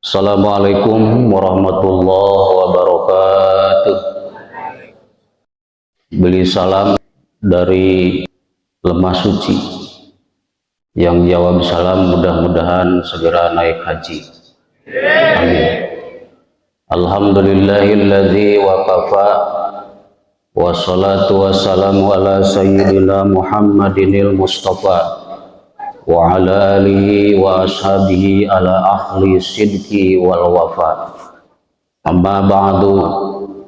Assalamualaikum warahmatullahi wabarakatuh. Beli salam dari lemah suci. Yang jawab salam mudah-mudahan segera naik haji. Amin. Alhamdulillahilladzi waqafa wassalatu wassalamu ala sayyidina Muhammadinil Mustafa wa ala alihi wa ashabihi ala ahli sidqi wal wafa. Amma ba'du,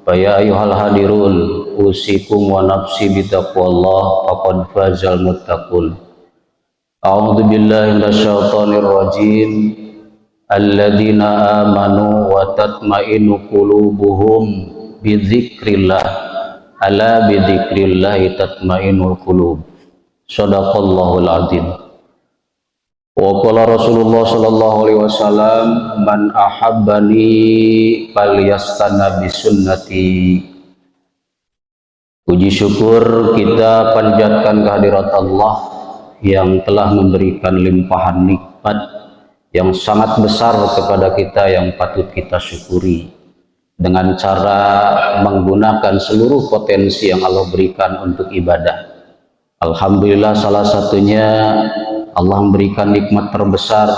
fa ya ayyuhal hadirun, usikum wa nafsi bitaqwallah, faqad fazal muttaqun. A'udzu billahi minasyaitonir rajim. Alladzina amanu wa tatmainu qulubuhum bidzikrillah. Ala bidzikrillah tatmainul qulub. Shadaqallahul adzim. Wa qala Rasulullah sallallahu alaihi wasallam, man ahabbani falyastana bisunnati. Puji syukur kita panjatkan kehadirat Allah yang telah memberikan limpahan nikmat yang sangat besar kepada kita yang patut kita syukuri dengan cara menggunakan seluruh potensi yang Allah berikan untuk ibadah. Alhamdulillah, salah satunya Allah memberikan nikmat terbesar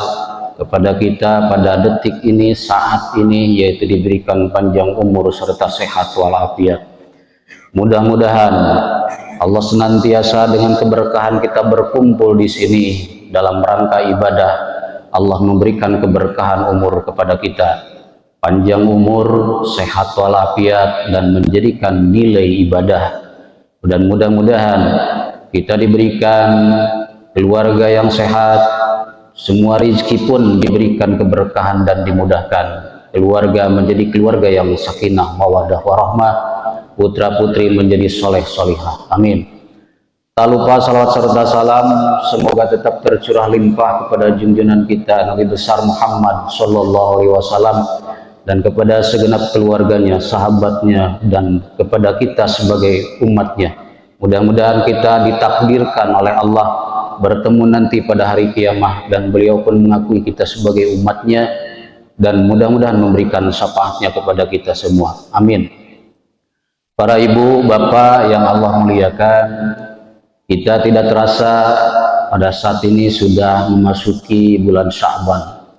kepada kita pada detik ini, saat ini, yaitu diberikan panjang umur serta sehat walafiat. Mudah-mudahan Allah senantiasa dengan keberkahan kita berkumpul di sini dalam rangka ibadah. Allah memberikan keberkahan umur kepada kita, panjang umur, sehat walafiat, dan menjadikan nilai ibadah. Dan mudah-mudahan kita diberikan keluarga yang sehat, semua rezeki pun diberikan keberkahan dan dimudahkan. Keluarga menjadi keluarga yang sakinah, mawadah, warahmah, putra putri menjadi soleh solihah. Amin. Tak lupa salawat serta salam semoga tetap tercurah limpah kepada junjungan kita Nabi besar Muhammad sallallahu alaihi wasallam dan kepada segenap keluarganya, sahabatnya, dan kepada kita sebagai umatnya. Mudah-mudahan kita ditakdirkan oleh Allah bertemu nanti pada hari kiamah dan beliau pun mengakui kita sebagai umatnya dan mudah-mudahan memberikan syafaatnya kepada kita semua. Amin. Para ibu, bapak yang Allah muliakan, kita tidak terasa pada saat ini sudah memasuki bulan Sya'ban,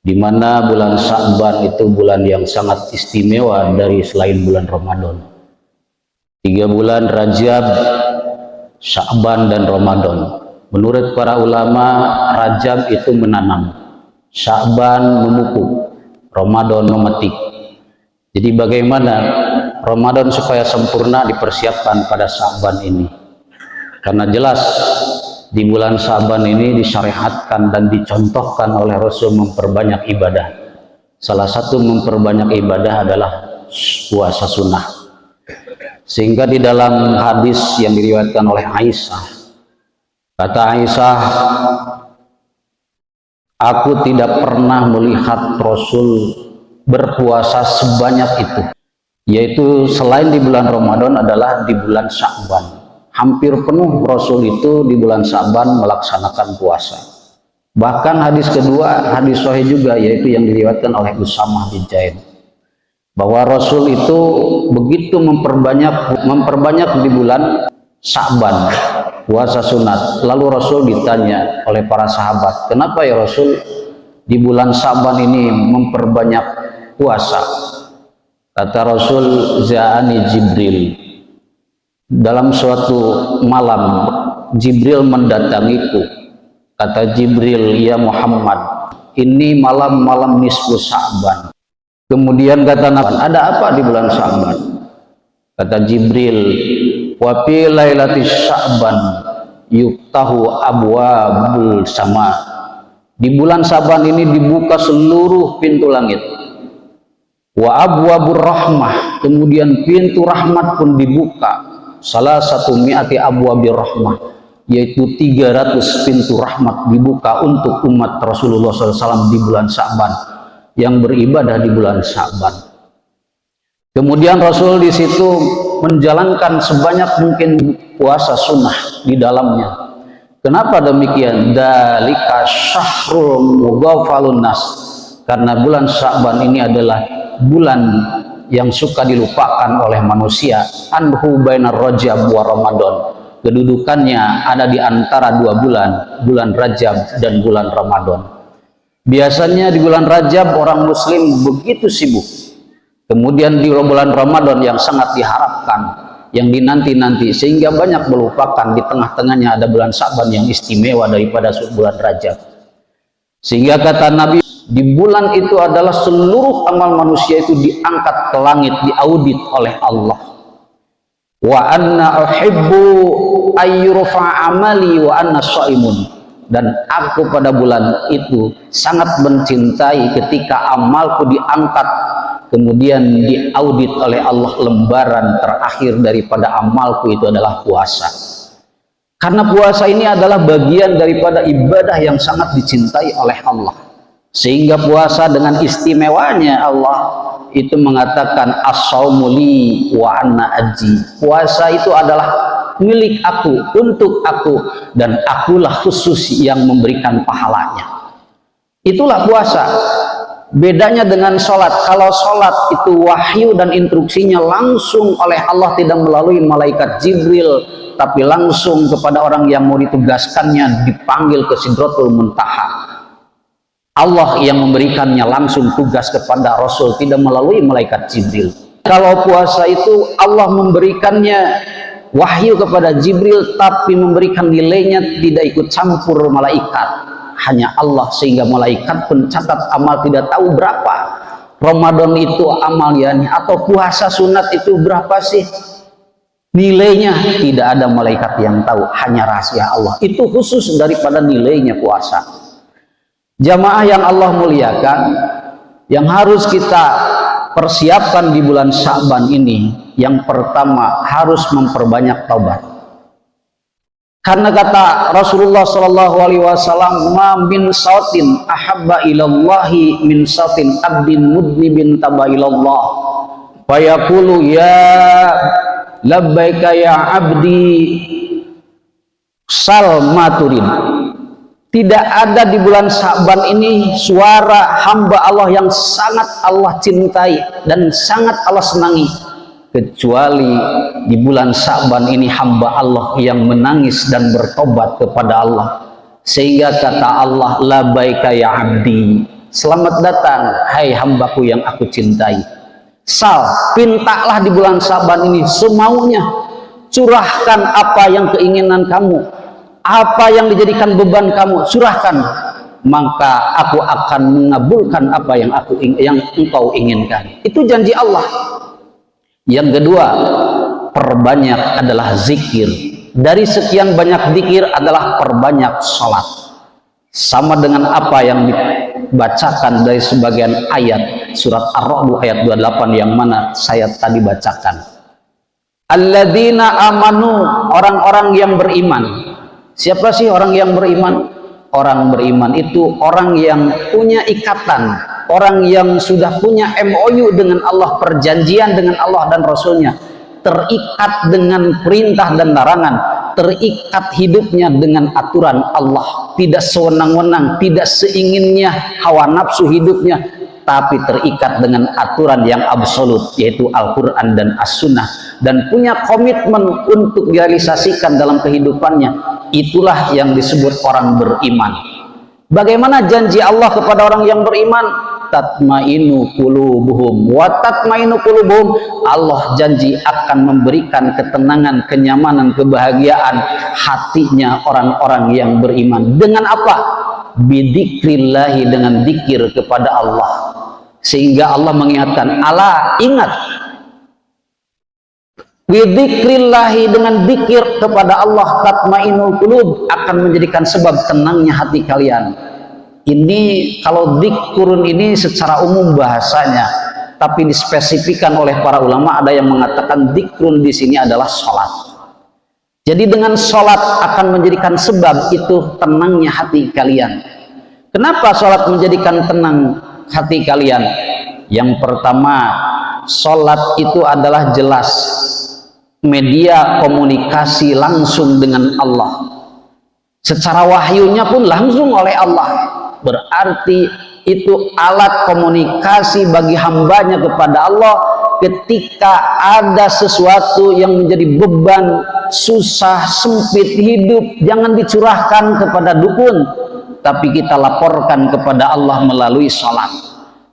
di mana bulan Sya'ban itu bulan yang sangat istimewa dari selain bulan Ramadan. 3 bulan Rajab, Sya'ban, dan Ramadan. Menurut para ulama, Rajab itu menanam, Sya'ban memupuk, Ramadan memetik. Jadi bagaimana Ramadan supaya sempurna dipersiapkan pada Sya'ban ini? Karena jelas di bulan Sya'ban ini disyariatkan dan dicontohkan oleh Rasul memperbanyak ibadah. Salah satu memperbanyak ibadah adalah puasa sunnah. Sehingga di dalam hadis yang diriwayatkan oleh Aisyah, kata Aisyah, aku tidak pernah melihat Rasul berpuasa sebanyak itu, yaitu selain di bulan Ramadan adalah di bulan Sya'ban. Hampir penuh Rasul itu di bulan Sya'ban melaksanakan puasa. Bahkan hadis kedua, hadis sahih juga, yaitu yang diriwayatkan oleh Usamah bin Zaid, bahwa Rasul itu begitu memperbanyak di bulan Sya'ban puasa sunat. Lalu Rasul ditanya oleh para sahabat, kenapa ya Rasul di bulan Sya'ban ini memperbanyak puasa? Kata Rasul, Za'ani Jibril, dalam suatu malam Jibril mendatangiku. Kata Jibril, ya Muhammad, ini malam-malam nisfu Sya'ban. Kemudian kata Nabi, ada apa di bulan Sya'ban? Kata Jibril, wa fi lailatis Sya'ban yuftahu abwabul sama. Di bulan Sya'ban ini dibuka seluruh pintu langit. Wa abwabur rahmah, kemudian pintu rahmat pun dibuka. Salah satu mi'ati abwabir rahmah, yaitu 300 pintu rahmat dibuka untuk umat Rasulullah SAW di bulan Sya'ban, yang beribadah di bulan Sya'ban. Kemudian Rasul di situ menjalankan sebanyak mungkin puasa sunnah di dalamnya. Kenapa demikian? Dalika syahrul mughafalun nas, karena bulan Sya'ban ini adalah bulan yang suka dilupakan oleh manusia. Anhu bainar Rajab wa Ramadan, kedudukannya ada di antara dua bulan, bulan Rajab dan bulan Ramadan. Biasanya di bulan Rajab orang muslim begitu sibuk, kemudian di bulan Ramadan yang sangat diharapkan, yang dinanti-nanti, sehingga banyak melupakan di tengah-tengahnya ada bulan Sya'ban yang istimewa daripada bulan Rajab. Sehingga kata Nabi, di bulan itu adalah seluruh amal manusia itu diangkat ke langit, diaudit oleh Allah. Wa anna uhibbu ayyurfa amali wa anna shaimun, dan aku pada bulan itu sangat mencintai ketika amalku diangkat kemudian diaudit oleh Allah. Lembaran terakhir daripada amalku itu adalah puasa, karena puasa ini adalah bagian daripada ibadah yang sangat dicintai oleh Allah. Sehingga puasa dengan istimewanya Allah itu mengatakan as-shaumu li wa anna aji, puasa itu adalah milik aku, untuk aku, dan akulah khusus yang memberikan pahalanya. Itulah puasa. Bedanya dengan sholat, kalau sholat itu wahyu dan instruksinya langsung oleh Allah, tidak melalui malaikat Jibril, tapi langsung kepada orang yang mau ditugaskannya, dipanggil ke Sidratul Muntaha. Allah yang memberikannya langsung tugas kepada Rasul, tidak melalui malaikat Jibril. Kalau puasa itu Allah memberikannya wahyu kepada Jibril, tapi memberikan nilainya tidak ikut campur malaikat, hanya Allah, sehingga malaikat pencatat amal tidak tahu berapa. Ramadan itu amalnya, atau puasa sunat itu berapa sih nilainya, tidak ada malaikat yang tahu, hanya rahasia Allah. Itu khusus daripada nilainya puasa. Jamaah yang Allah muliakan, yang harus kita persiapkan di bulan Sya'ban ini, yang pertama harus memperbanyak taubat. Karena kata Rasulullah SAW, ma min sautin ahabba ilallahi min sautin abdin mudnibin taba ilallah fayaqulu ya labbaika ya abdi sal maturin. Tidak ada di bulan Sya'ban ini suara hamba Allah yang sangat Allah cintai dan sangat Allah senangi, kecuali di bulan Sya'ban ini hamba Allah yang menangis dan bertobat kepada Allah. Sehingga kata Allah, labbaika ya abdi, selamat datang hai hambaku yang aku cintai. Sal, pintalah di bulan Sya'ban ini semaunya, curahkan apa yang keinginan kamu, apa yang dijadikan beban kamu, curahkan, maka aku akan mengabulkan apa yang engkau inginkan. Itu janji Allah. Yang kedua, perbanyak adalah zikir. Dari sekian banyak zikir adalah perbanyak sholat. Sama dengan apa yang dibacakan dari sebagian ayat surat Ar-Ra'd ayat 28 yang mana saya tadi bacakan. Alladzina amanu, orang-orang yang beriman. Siapa sih orang yang beriman? Orang beriman itu orang yang punya ikatan, orang yang sudah punya MOU dengan Allah, perjanjian dengan Allah dan Rasulnya, terikat dengan perintah dan larangan, terikat hidupnya dengan aturan Allah, tidak sewenang-wenang, tidak seinginnya hawa nafsu hidupnya, tapi terikat dengan aturan yang absolut, yaitu Al-Quran dan As-Sunnah, dan punya komitmen untuk direalisasikan dalam kehidupannya. Itulah yang disebut orang beriman. Bagaimana janji Allah kepada orang yang beriman? Tatmainu qulubuhum wa tatmainu qulubuhum, Allah janji akan memberikan ketenangan, kenyamanan, kebahagiaan hatinya orang-orang yang beriman. Dengan apa? Bidzikrillahi, dengan zikir kepada Allah. Sehingga Allah mengingatkan, ala, ingat, bidzikrillahi, dengan zikir kepada Allah, tatmainul qulub, akan menjadikan sebab tenangnya hati kalian. Ini kalau dzikrun ini secara umum bahasanya, tapi dispesifikan oleh para ulama, ada yang mengatakan dzikrun di sini adalah sholat. Jadi dengan sholat akan menjadikan sebab itu tenangnya hati kalian. Kenapa sholat menjadikan tenang hati kalian? Yang pertama, sholat itu adalah jelas media komunikasi langsung dengan Allah. Secara wahyunya pun langsung oleh Allah. Berarti itu alat komunikasi bagi hambanya kepada Allah. Ketika ada sesuatu yang menjadi beban, susah, sempit hidup, jangan dicurahkan kepada dukun, tapi kita laporkan kepada Allah melalui salat.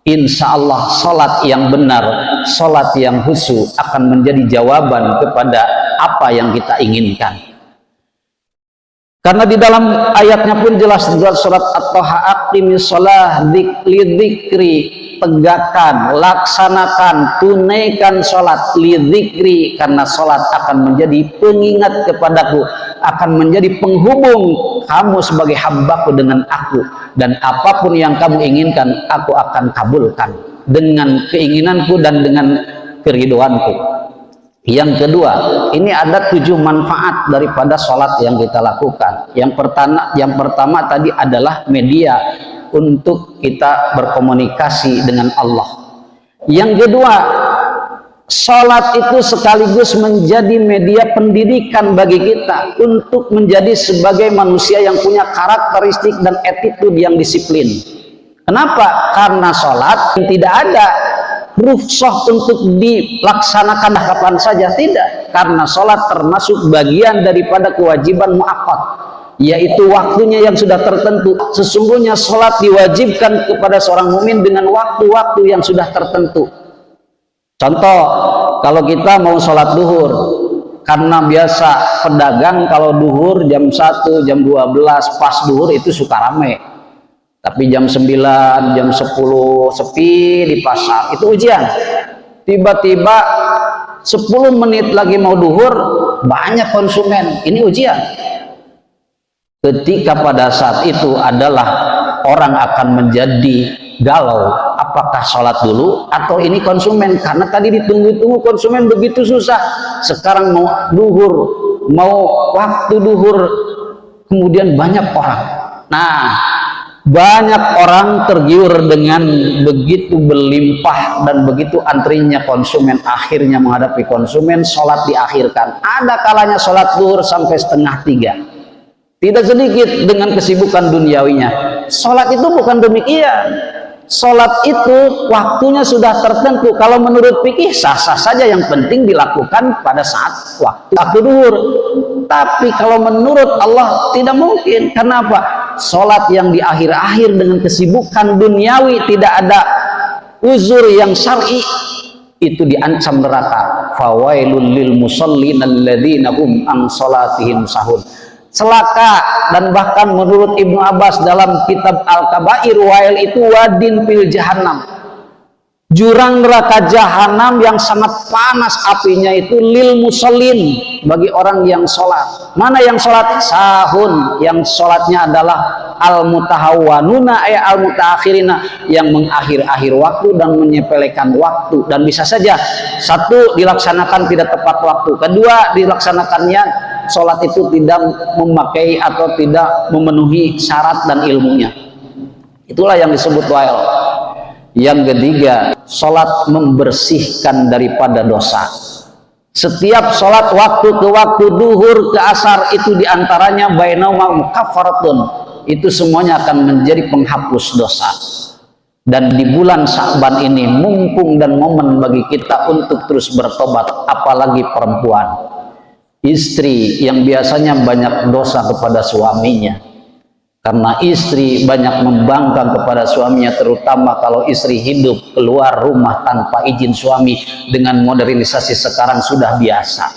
Insya Allah salat yang benar, salat yang khusyuk akan menjadi jawaban kepada apa yang kita inginkan. Karena di dalam ayatnya pun jelas di surat At-Taha, aqimis shalah lidzikri, tegakkan, laksanakan, tunaikan salat lidzikri, karena salat akan menjadi pengingat kepadaku, akan menjadi penghubung kamu sebagai hambaku dengan aku, dan apapun yang kamu inginkan aku akan kabulkan dengan keinginanku dan dengan keriduanku. Yang kedua, ini ada 7 manfaat daripada sholat yang kita lakukan. Yang pertama tadi adalah media untuk kita berkomunikasi dengan Allah. Yang kedua, sholat itu sekaligus menjadi media pendidikan bagi kita untuk menjadi sebagai manusia yang punya karakteristik dan attitude yang disiplin. Kenapa? Karena sholat tidak ada rukhsah untuk dilaksanakan kapan saja, tidak, karena sholat termasuk bagian daripada kewajiban muakkad, yaitu waktunya yang sudah tertentu. Sesungguhnya sholat diwajibkan kepada seorang mukmin dengan waktu-waktu yang sudah tertentu. Contoh, kalau kita mau sholat duhur, karena biasa pedagang kalau duhur jam 1, jam 12 pas duhur itu suka rame. Tapi jam 9, jam 10 sepi di pasar, itu ujian. Tiba-tiba 10 menit lagi mau duhur, banyak konsumen, ini ujian. Ketika pada saat itu adalah orang akan menjadi galau, apakah sholat dulu atau ini konsumen, karena tadi ditunggu-tunggu konsumen begitu susah. Sekarang mau duhur, mau waktu duhur, kemudian banyak orang. Nah, banyak orang tergiur dengan begitu berlimpah dan begitu antrinya konsumen, akhirnya menghadapi konsumen, sholat diakhirkan. Ada kalanya sholat zuhur sampai 2:30. Tidak sedikit dengan kesibukan duniawinya. Sholat itu bukan demikian. Sholat itu waktunya sudah tertentu. Kalau menurut fikih sah-sah saja, yang penting dilakukan pada saat waktu duhur. Tapi kalau menurut Allah tidak mungkin. Kenapa? Sholat yang di akhir-akhir dengan kesibukan duniawi, tidak ada uzur yang syar'i, itu diancam neraka. Fawailul lil musallin alladzina hum an sholatihim sahun. Celaka, dan bahkan menurut Ibnu Abbas dalam kitab Al-Kabair, wail itu wadin fil jahannam, jurang neraka jahanam yang sangat panas apinya itu, lil musallin, bagi orang yang sholat. Mana yang sholat? Sahun, yang sholatnya adalah al mutahawwanuna ay al mutaakhirina, yang mengakhir-akhir waktu dan menyepelekan waktu. Dan bisa saja satu dilaksanakan tidak tepat waktu, kedua dilaksanakannya sholat itu tidak memakai atau tidak memenuhi syarat dan ilmunya. Itulah yang disebut wail. Yang ketiga, sholat membersihkan daripada dosa. Setiap sholat waktu ke waktu, duhur ke asar, itu diantaranya bainahuma mukaffaratun, itu semuanya akan menjadi penghapus dosa. Dan di bulan Sya'ban ini mumpung dan momen bagi kita untuk terus bertobat, apalagi perempuan, istri yang biasanya banyak dosa kepada suaminya. Karena istri banyak membangkang kepada suaminya, terutama kalau istri hidup keluar rumah tanpa izin suami. Dengan modernisasi sekarang sudah biasa,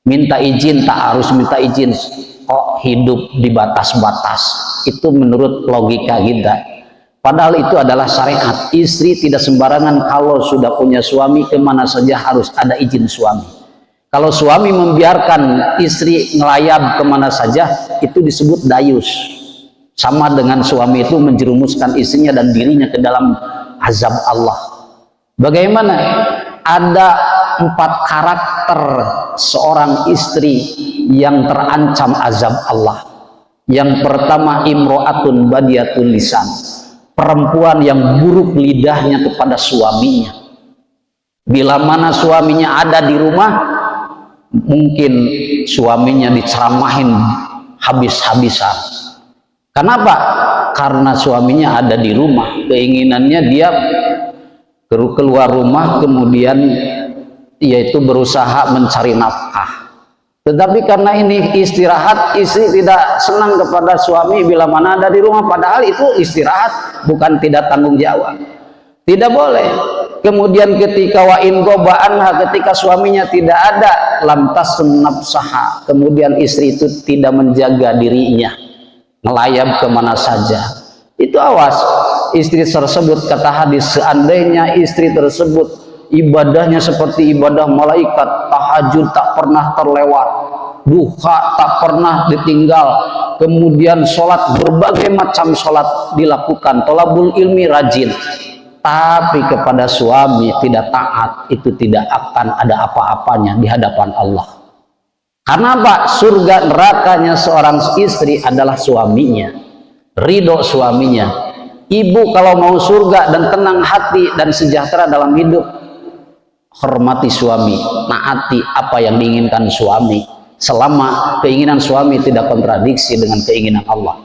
minta izin, tak harus minta izin, kok hidup di batas-batas. Itu menurut logika kita, padahal itu adalah syariat. Istri tidak sembarangan kalau sudah punya suami, kemana saja harus ada izin suami. Kalau suami membiarkan istri ngelayap kemana saja, itu disebut dayus. Sama dengan suami itu menjerumuskan istrinya dan dirinya ke dalam azab Allah. Bagaimana? Ada 4 karakter seorang istri yang terancam azab Allah. Yang pertama, imro'atun badiatul lisan, perempuan yang buruk lidahnya kepada suaminya. Bila mana suaminya ada di rumah, mungkin suaminya diceramahin habis-habisan. Kenapa? Karena suaminya ada di rumah. keinginannya dia keluar rumah, kemudian yaitu berusaha mencari nafkah. Tetapi karena ini istirahat, istri tidak senang kepada suami bila mana ada di rumah, padahal itu istirahat, bukan tidak tanggung jawab. Tidak boleh. Kemudian ketika wa'in goba'anha, ketika suaminya tidak ada, lantas nafsaha, kemudian istri itu tidak menjaga dirinya, melayap kemana saja. Itu awas, istri tersebut, kata hadis, seandainya istri tersebut ibadahnya seperti ibadah malaikat, tahajud tak pernah terlewat, duha tak pernah ditinggal, kemudian sholat, berbagai macam sholat dilakukan, tolabul ilmi rajin, tapi kepada suami tidak taat, itu tidak akan ada apa-apanya di hadapan Allah. Karena apa? Surga nerakanya seorang istri adalah suaminya, ridho suaminya. Ibu kalau mau surga dan tenang hati dan sejahtera dalam hidup, hormati suami, naati apa yang diinginkan suami, selama keinginan suami tidak kontradiksi dengan keinginan Allah.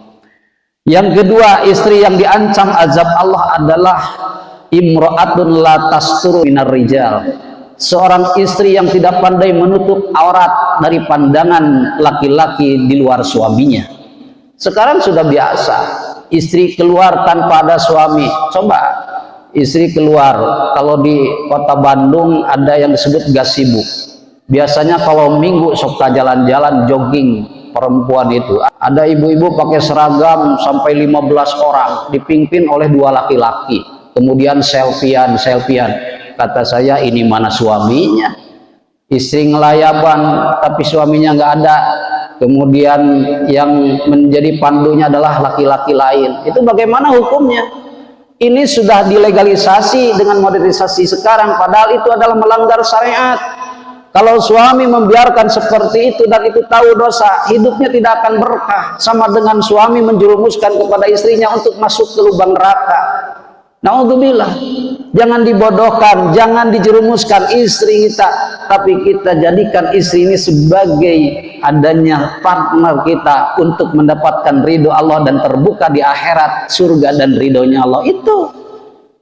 Yang kedua, istri yang diancam azab Allah adalah imra'atun la tasturu minar rijal, seorang istri yang tidak pandai menutup aurat dari pandangan laki-laki di luar suaminya. Sekarang sudah biasa istri keluar tanpa ada suami. Coba istri keluar, kalau di kota Bandung ada yang disebut gazebo. Biasanya kalau minggu suka jalan-jalan jogging perempuan itu. Ada ibu-ibu pakai seragam sampai 15 orang, dipimpin oleh 2 laki-laki. Kemudian selfiean. Kata saya, ini mana suaminya? Istri ngelayaban tapi suaminya nggak ada. Kemudian yang menjadi pandunya adalah laki-laki lain. Itu bagaimana hukumnya? Ini sudah dilegalisasi dengan modernisasi sekarang, padahal itu adalah melanggar syariat. Kalau suami membiarkan seperti itu dan itu tahu dosa, hidupnya tidak akan berkah. Sama dengan suami menjerumuskan kepada istrinya untuk masuk ke lubang neraka. Naudzubillah. Jangan dibodohkan, jangan dijerumuskan istri kita, tapi kita jadikan istri ini sebagai adanya partner kita untuk mendapatkan ridho Allah dan terbuka di akhirat surga dan ridhonya Allah. Itu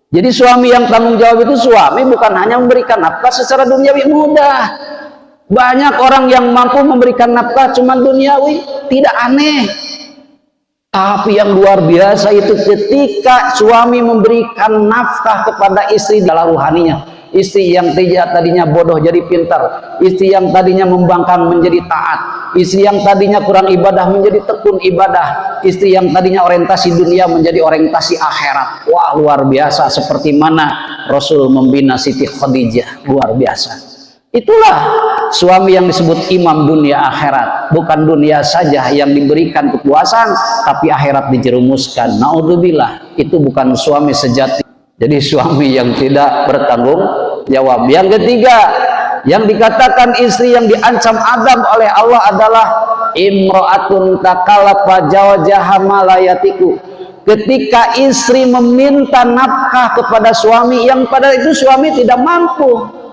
jadi suami yang tanggung jawab itu suami bukan hanya memberikan nafkah secara duniawi mudah. Banyak orang yang mampu memberikan nafkah cuma duniawi, tidak aneh. Tapi yang luar biasa itu ketika suami memberikan nafkah kepada istri dalam ruhaninya. Istri yang tadinya bodoh jadi pintar, istri yang tadinya membangkang menjadi taat, istri yang tadinya kurang ibadah menjadi tekun ibadah, istri yang tadinya orientasi dunia menjadi orientasi akhirat. Wah, luar biasa. Seperti mana Rasul membina Siti Khadijah, luar biasa. Itulah suami yang disebut imam dunia akhirat. Bukan dunia saja yang diberikan kepuasan, tapi akhirat dijerumuskan. Naudzubillah, itu bukan suami sejati. Jadi suami yang tidak bertanggung jawab. Yang ketiga, yang dikatakan istri yang diancam azab oleh Allah adalah imra'atun takalafa jawajaha malayatiku. Ketika istri meminta nafkah kepada suami yang pada itu suami tidak mampu.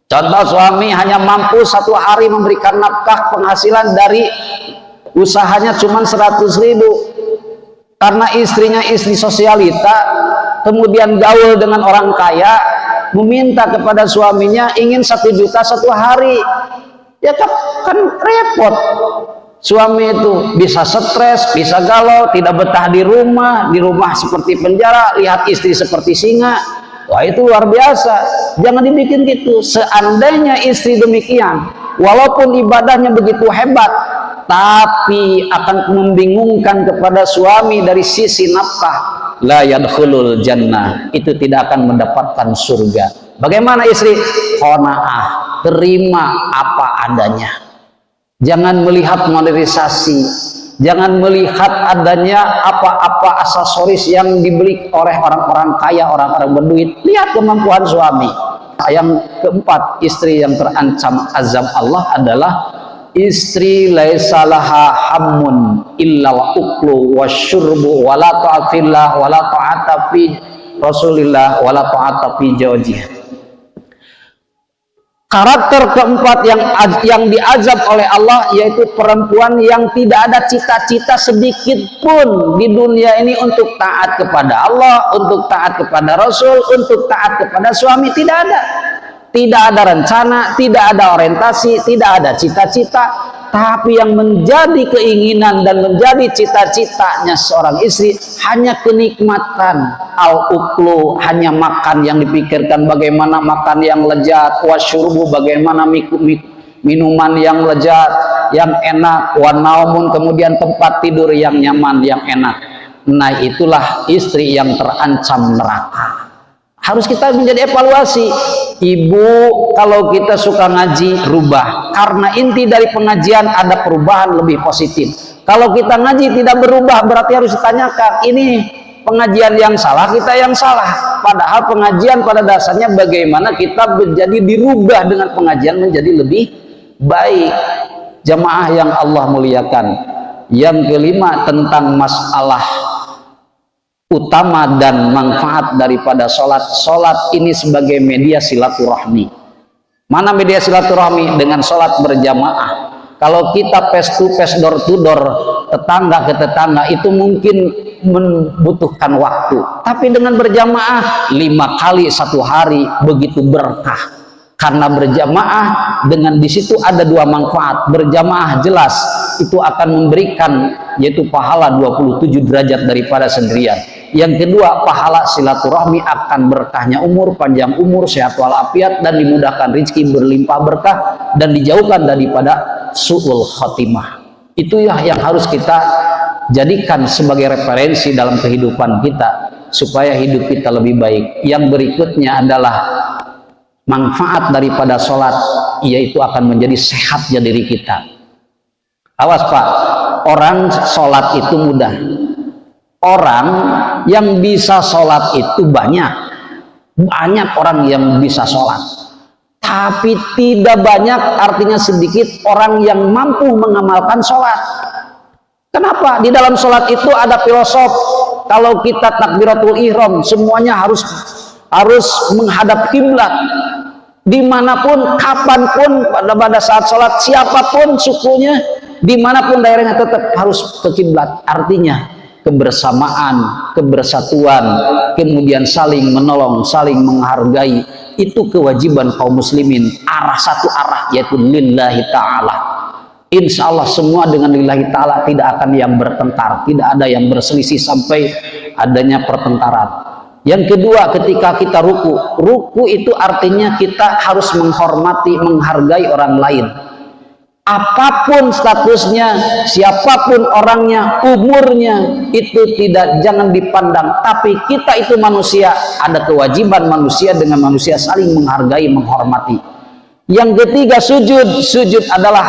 Contoh, suami hanya mampu 1 hari memberikan nafkah penghasilan dari usahanya cuma 100.000. Karena istrinya istri sosialita, kemudian gaul dengan orang kaya, meminta kepada suaminya ingin 1 juta 1 hari. Ya kan repot. Suami itu bisa stres, bisa galau, tidak betah di rumah seperti penjara, lihat istri seperti singa. Wah, itu luar biasa. Jangan dibikin gitu. Seandainya istri demikian, walaupun ibadahnya begitu hebat, tapi akan membingungkan kepada suami dari sisi nafkah, la yadkhulul jannah, itu tidak akan mendapatkan surga. Bagaimana istri? Qanaah, terima apa adanya. Jangan melihat modernisasi, jangan melihat adanya apa-apa aksesoris yang dibeli oleh orang-orang kaya, orang-orang berduit. Lihat kemampuan suami. Yang keempat, istri yang terancam azab Allah adalah istri laisa laha hammun illa uklu wasyurbu wala ta'atillah wala ta'ata fi Rasulillah wala ta'ata fi jawjih. Karakter keempat yang diazab oleh Allah yaitu perempuan yang tidak ada cita-cita sedikit pun di dunia ini untuk taat kepada Allah, untuk taat kepada Rasul, untuk taat kepada suami. Tidak ada. Tidak ada rencana, tidak ada orientasi, tidak ada cita-cita. Tapi yang menjadi keinginan dan menjadi cita-citanya seorang istri hanya kenikmatan, al-uklu, hanya makan yang dipikirkan, bagaimana makan yang lezat, wasyurbu, bagaimana minuman yang lezat, yang enak, wanaumun, kemudian tempat tidur yang nyaman, yang enak. Nah, itulah istri yang terancam neraka. Harus kita menjadi evaluasi. Ibu, kalau kita suka ngaji, rubah. Karena inti dari pengajian ada perubahan lebih positif. Kalau kita ngaji tidak berubah, berarti harus ditanyakan, ini pengajian yang salah, kita yang salah. Padahal pengajian pada dasarnya bagaimana kita menjadi dirubah dengan pengajian menjadi lebih baik. Jamaah yang Allah muliakan. Yang kelima tentang masalah utama dan manfaat daripada sholat. Sholat ini sebagai media silaturahmi. Mana media silaturahmi? Dengan sholat berjamaah. Kalau kita face to face, door to door, tetangga ke tetangga, itu mungkin membutuhkan waktu. Tapi dengan berjamaah 5 kali 1 hari begitu berkah. Karena berjamaah dengan di situ ada 2 manfaat. Berjamaah jelas itu akan memberikan yaitu pahala 27 derajat daripada sendirian. Yang kedua, pahala silaturahmi akan berkahnya umur, panjang umur, sehat walafiat, dan dimudahkan rezeki berlimpah berkah, dan dijauhkan daripada su'ul khotimah. Itulah yang harus kita jadikan sebagai referensi dalam kehidupan kita supaya hidup kita lebih baik. Yang berikutnya adalah manfaat daripada sholat, yaitu akan menjadi sehatnya diri kita. Awas Pak, orang sholat itu mudah. Orang yang bisa sholat itu banyak orang yang bisa sholat, tapi tidak banyak, artinya sedikit orang yang mampu mengamalkan sholat. Kenapa? Di dalam sholat itu ada filosof. Kalau kita takbiratul ihram, semuanya harus menghadap kiblat. Dimanapun, kapanpun, pada saat sholat, siapapun sukunya, dimanapun daerahnya tetap harus ke kiblat. Artinya kebersamaan, kebersatuan, kemudian saling menolong, saling menghargai, itu kewajiban kaum muslimin. Satu arah, yaitu lillahi ta'ala. Insya Allah semua dengan lillahi ta'ala, tidak akan yang bertengkar, tidak ada yang berselisih sampai adanya pertengkaran. Yang kedua, ketika kita ruku itu artinya kita harus menghormati, menghargai orang lain. Apapun statusnya, siapapun orangnya, umurnya, itu jangan dipandang. Tapi kita itu manusia, ada kewajiban manusia dengan manusia saling menghargai, menghormati. Yang ketiga, sujud adalah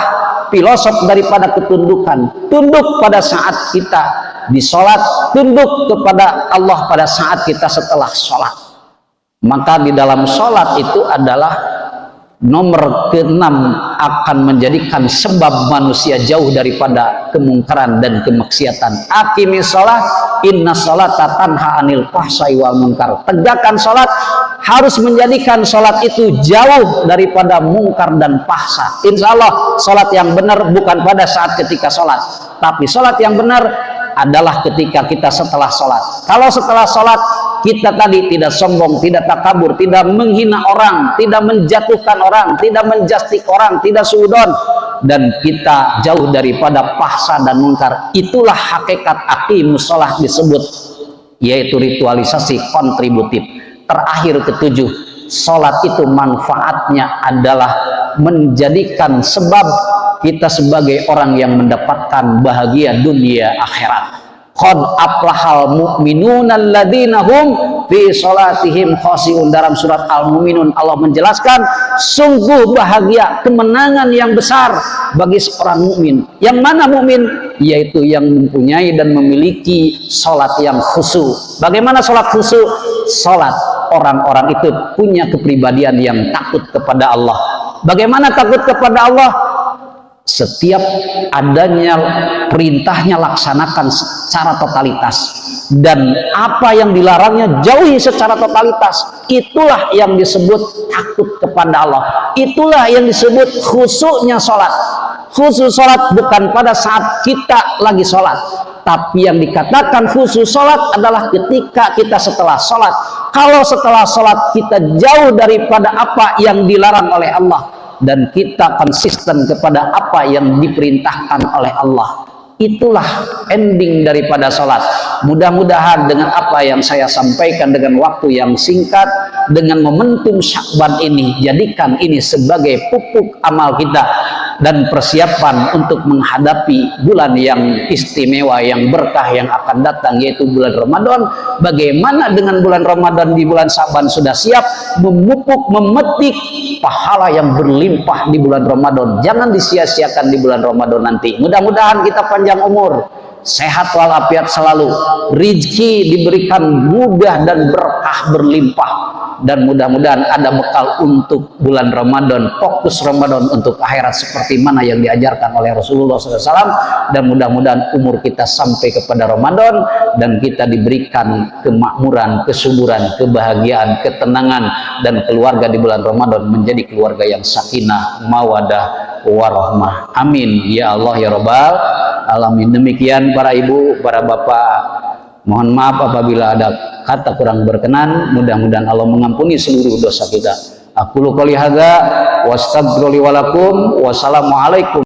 filosof daripada ketundukan. Tunduk pada saat kita di sholat, tunduk kepada Allah pada saat kita setelah sholat. Maka di dalam sholat itu adalah nomor ke-6, akan menjadikan sebab manusia jauh daripada kemungkaran dan kemaksiatan. Aqimis sholat, inna sholata tanha anil fahsai wal munkar. Tegakkan sholat harus menjadikan sholat itu jauh daripada mungkar dan fahsya. Insya Allah sholat yang benar bukan pada saat ketika sholat, tapi sholat yang benar adalah ketika kita setelah sholat. Kalau setelah sholat kita tadi tidak sombong, tidak takabur, tidak menghina orang, tidak menjatuhkan orang, tidak menjastik orang, tidak suudon, dan kita jauh daripada fahsya dan munkar. Itulah hakikat aqimus sholat disebut, yaitu ritualisasi kontributif. Terakhir ketujuh, sholat itu manfaatnya adalah menjadikan sebab kita sebagai orang yang mendapatkan bahagia dunia akhirat. Qad aflahal mu'minuna alladzina hum fi sholatihim khashi'un. Dalam surat Al-Mu'minun Allah menjelaskan sungguh bahagia, kemenangan yang besar bagi seorang mukmin. Yang mana mukmin? Yaitu yang mempunyai dan memiliki sholat yang khusyuk. Bagaimana sholat khusyuk? Sholat orang-orang itu punya kepribadian yang takut kepada Allah. Bagaimana takut kepada Allah? Setiap adanya perintahnya laksanakan secara totalitas, dan apa yang dilarangnya jauhi secara totalitas. Itulah yang disebut takut kepada Allah. Itulah yang disebut khusyuknya sholat. Khusyuk sholat bukan pada saat kita lagi sholat, tapi yang dikatakan khusyuk sholat adalah ketika kita setelah sholat. Kalau setelah sholat kita jauh daripada apa yang dilarang oleh Allah, dan kita konsisten kepada apa yang diperintahkan oleh Allah, itulah ending daripada sholat. Mudah-mudahan dengan apa yang saya sampaikan dengan waktu yang singkat, dengan momentum Sya'ban ini, jadikan ini sebagai pupuk amal kita dan persiapan untuk menghadapi bulan yang istimewa, yang berkah yang akan datang, yaitu bulan Ramadan. Bagaimana dengan bulan Ramadan di bulan Sya'ban sudah siap memupuk, memetik pahala yang berlimpah di bulan Ramadan. Jangan disia-siakan di bulan Ramadan nanti. Mudah-mudahan kita panjang umur, sehat walafiat selalu, rizki diberikan mudah dan berkah berlimpah, dan mudah-mudahan ada bekal untuk bulan Ramadan, fokus Ramadan untuk akhirat seperti mana yang diajarkan oleh Rasulullah SAW. Dan mudah-mudahan umur kita sampai kepada Ramadan dan kita diberikan kemakmuran, kesuburan, kebahagiaan, ketenangan, dan keluarga di bulan Ramadan menjadi keluarga yang sakinah, mawadah, warahmah. Amin ya Allah ya Rabbal alamin. Demikian para ibu, para bapak, mohon maaf apabila ada kata kurang berkenan. Mudah-mudahan Allah mengampuni seluruh dosa kita. Aqulu qouli hadza wa astaghfiru li wa lakum. Wassalamualaikum.